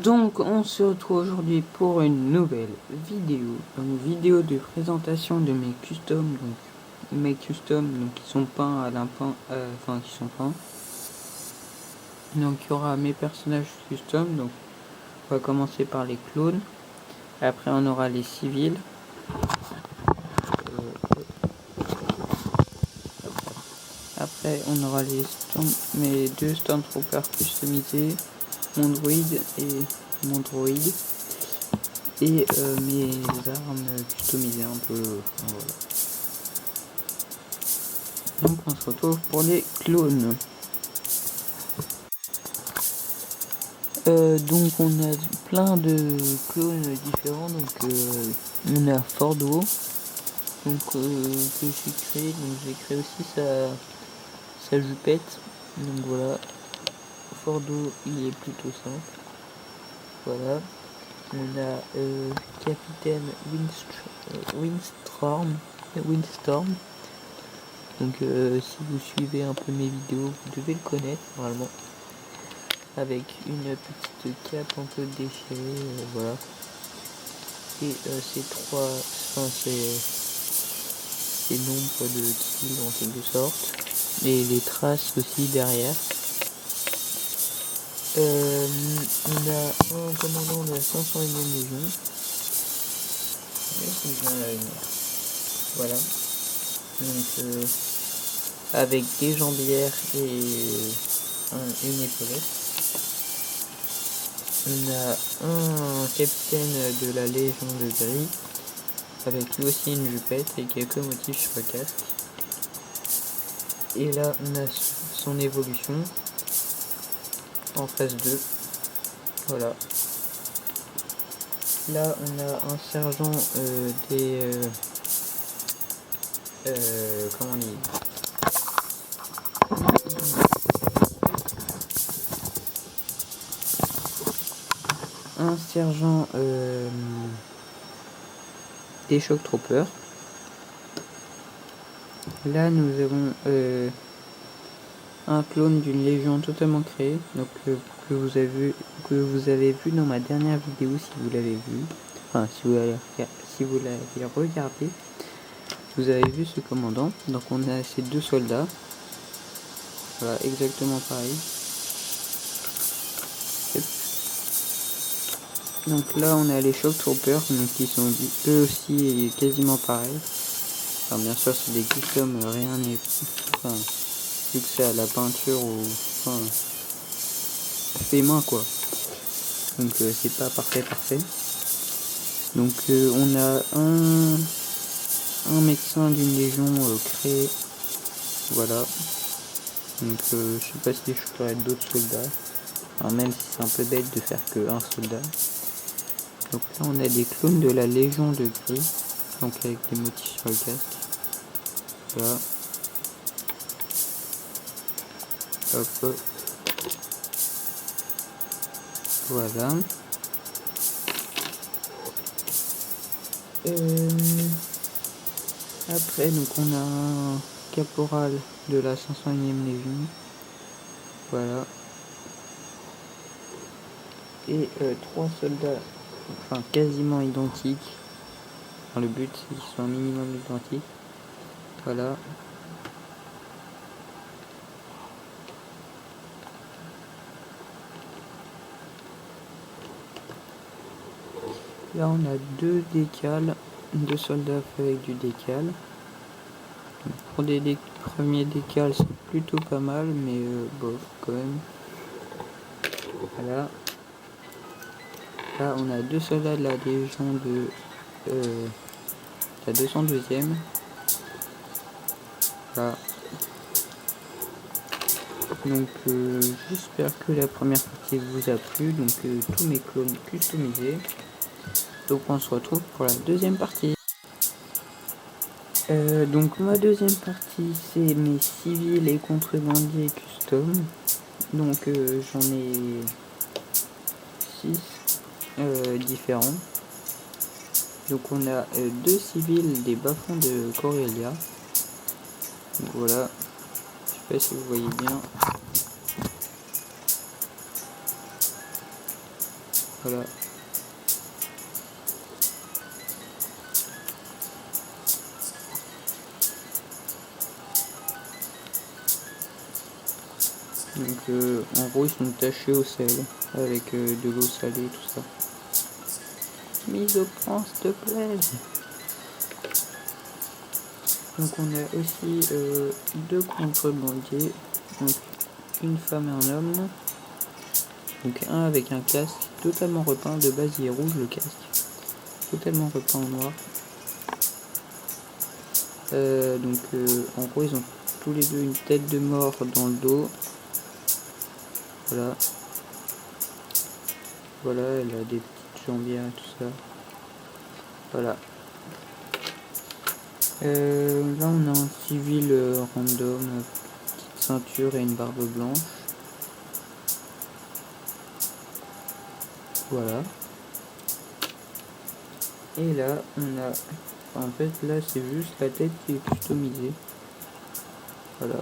Donc on se retrouve aujourd'hui pour une nouvelle vidéo, une vidéo de présentation de mes customs, qui sont peints à l'impin, qui sont peints. Donc il y aura mes personnages custom, donc on va commencer par les clones, après on aura les civils, après on aura mes deux Stormtroopers customisés, mon droïde et mon droïde. Et mes armes customisées un peu. Voilà. Donc on se retrouve pour les clones. Donc on a plein de clones différents. Donc on a Fordo, donc que j'ai créé. Donc j'ai créé aussi sa jupette. Donc voilà. Fordo il est plutôt simple. Voilà. On a Capitaine Windstorm. Donc si vous suivez un peu mes vidéos, vous devez le connaître normalement. Avec une petite cape un peu déchirée, voilà. Et ces nombres de kills en quelque sorte. Et les traces aussi derrière. On a un commandant de la 501e Légion. Voilà. Donc avec des jambières et une épaulette. On a un capitaine de la Légion de Gris avec lui aussi une jupette et quelques motifs sur le casque. Et là on a son évolution en phase 2. Voilà. Là on a un sergent comment on dit, un sergent des Shock Troopers. Là nous avons un clone d'une légion totalement créée, donc que vous avez vu dans ma dernière vidéo si vous l'avez vu. Enfin si vous l'avez regardé, vous avez vu ce commandant. Donc on a ces deux soldats. Voilà, exactement pareil. Donc là on a les Shock Troopers, donc qui sont eux aussi quasiment pareils. Enfin bien sûr c'est des customs, rien n'est, enfin vu que c'est à la peinture ou fait main quoi. Donc c'est pas parfait. Donc on a un médecin d'une légion créée. Voilà. Donc je sais pas si je ferai d'autres soldats. Enfin, même si c'est un peu bête de faire que un soldat. Donc là on a des clones de la Légion de Gris. Donc avec des motifs sur le casque. Voilà. Hop. Voilà. Après donc on a un caporal de la 501e Légion. Voilà. Et trois soldats, enfin quasiment identiques. Enfin, le but c'est qu'ils soient un minimum identiques. Voilà. Là on a deux soldats avec du décal. Pour des premiers décals c'est plutôt pas mal, mais bof quand même. Voilà. Là on a deux soldats de la Légion de la 212e. Voilà. Donc j'espère que la première partie vous a plu. Donc tous mes clones customisés. Donc on se retrouve pour la deuxième partie. Donc ma deuxième partie c'est mes civils et contrebandiers custom. Donc j'en ai 6 différents. Donc on a deux civils des bas-fonds de Corellia. Donc voilà, je sais pas si vous voyez bien. Voilà. Donc en gros ils sont tachés au sel avec de l'eau salée, tout ça. Mise au point s'il te plaît. Donc on a aussi deux contrebandiers, donc une femme et un homme. Donc un avec un casque totalement repeint, de base il est rouge le casque, totalement repeint en noir. En gros ils ont tous les deux une tête de mort dans le dos. Voilà. Voilà, elle a des petites jambières et tout ça. Voilà. Là on a un civil random, petite ceinture et une barbe blanche. Voilà. Et là on a, en fait là c'est juste la tête qui est customisée. Voilà,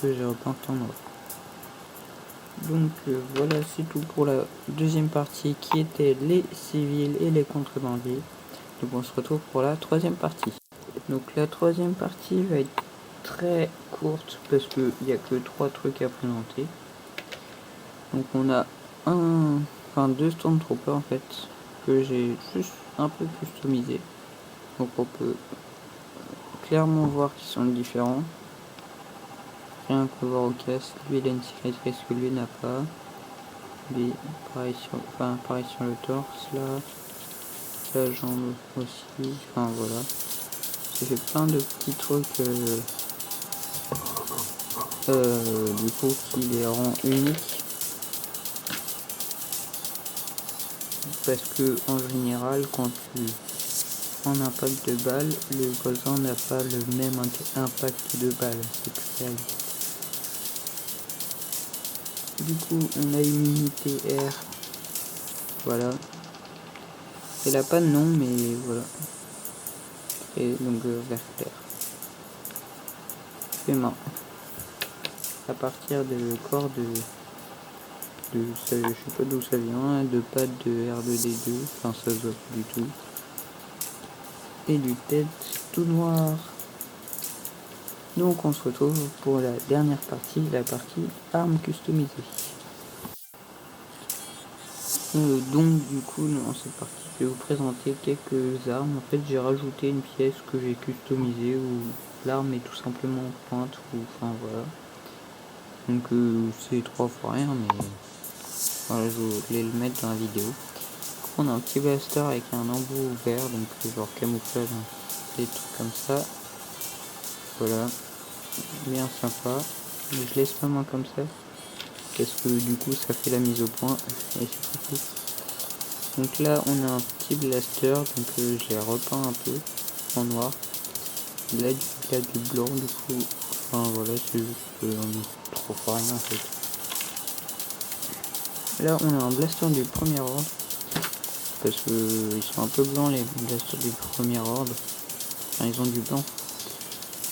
que j'ai repeinte en noir. Donc voilà, c'est tout pour la deuxième partie qui était les civils et les contrebandiers. Donc on se retrouve pour la troisième partie. Donc la troisième partie va être très courte parce qu'il n'y a que 3 trucs à présenter. Donc on a deux Stormtroopers en fait que j'ai juste un peu customisé. Donc on peut clairement voir qu'ils sont différents. Rien que voir au casque, lui il a une cicatrice que lui n'a pas. Lui pareil sur le torse là. La jambe aussi, enfin voilà. J'ai fait plein de petits trucs du coup qui les rend uniques. Parce que en général quand tu prends un impact de balle, le voisin n'a pas le même impact de balle. C'est plus réaliste. Du coup on a une unité R. Voilà. Elle a pas de nom mais voilà. Et donc vert clair. Fait main. À partir de corps je sais pas d'où ça vient, de pattes de R2D2, enfin ça se voit pas du tout. Et du tête tout noir. Donc on se retrouve pour la dernière partie, la partie armes customisées. Donc du coup dans cette partie je vais vous présenter quelques armes. En fait j'ai rajouté une pièce que j'ai customisée où l'arme est tout simplement peinte ou enfin voilà. Donc c'est 3 fois rien mais voilà, je voulais le mettre dans la vidéo. On a un petit blaster avec un embout vert, donc genre camouflage, hein. Des trucs comme ça. Voilà, bien sympa. Je laisse ma main comme ça parce que du coup ça fait la mise au point et c'est tout. Donc là on a un petit blaster, donc j'ai repeint un peu en noir. Là il y a du blanc du coup. Enfin voilà, c'est juste trop fois rien en fait. Là on a un blaster du premier ordre. Parce que ils sont un peu blancs les blasters du premier ordre. Enfin ils ont du blanc.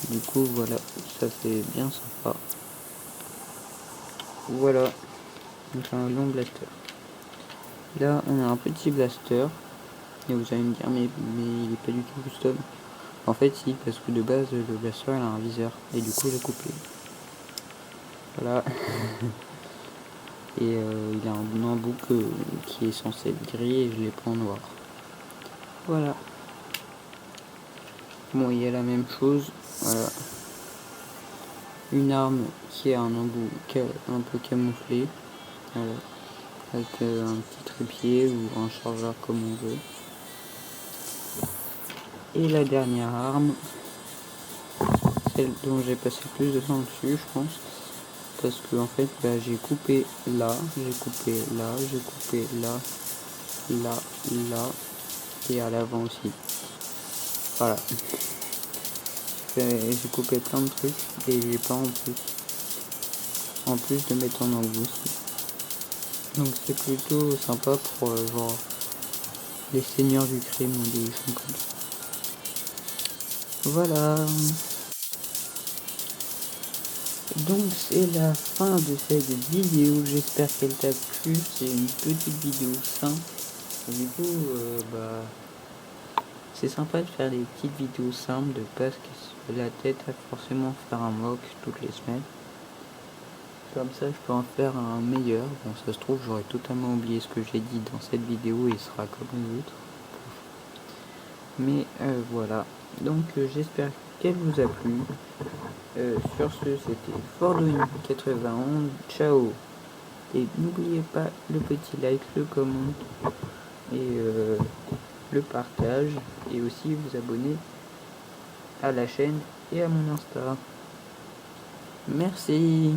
Du coup voilà, ça c'est bien sympa. Voilà, donc un long blaster. Là on a un petit blaster. Et vous allez me dire mais il est pas du tout custom. En fait si, parce que de base le blaster il a un viseur. Et du coup j'ai coupé. Voilà. Et il a un embout qui est censé être gris et je l'ai pris en noir. Voilà. Bon, il y a la même chose. Voilà. Une arme qui a un embout un peu camouflé. Voilà. Avec un petit trépied ou un chargeur comme on veut. Et la dernière arme, celle dont j'ai passé plus de temps dessus, je pense. Parce que en fait, j'ai coupé là, j'ai coupé là, j'ai coupé là, là, là, et à l'avant aussi. Voilà. J'ai coupé plein de trucs et j'ai pas en plus. En plus de mettre en embout aussi. Donc c'est plutôt sympa pour genre les seigneurs du crime ou des choses comme ça. Voilà. Donc c'est la fin de cette vidéo, j'espère qu'elle t'a plu. C'est une petite vidéo simple Du coup, c'est sympa de faire des petites vidéos simples, de pas se casser la tête à forcément faire un mock toutes les semaines. Comme ça, je peux en faire un meilleur. Bon, ça se trouve, j'aurais totalement oublié ce que j'ai dit dans cette vidéo et il sera comme une autre. Mais voilà. Donc, j'espère qu'elle vous a plu. Sur ce, c'était Fordoin91. Ciao. Et n'oubliez pas le petit like, le comment et le partage. Et aussi vous abonner à la chaîne et à mon Insta. Merci.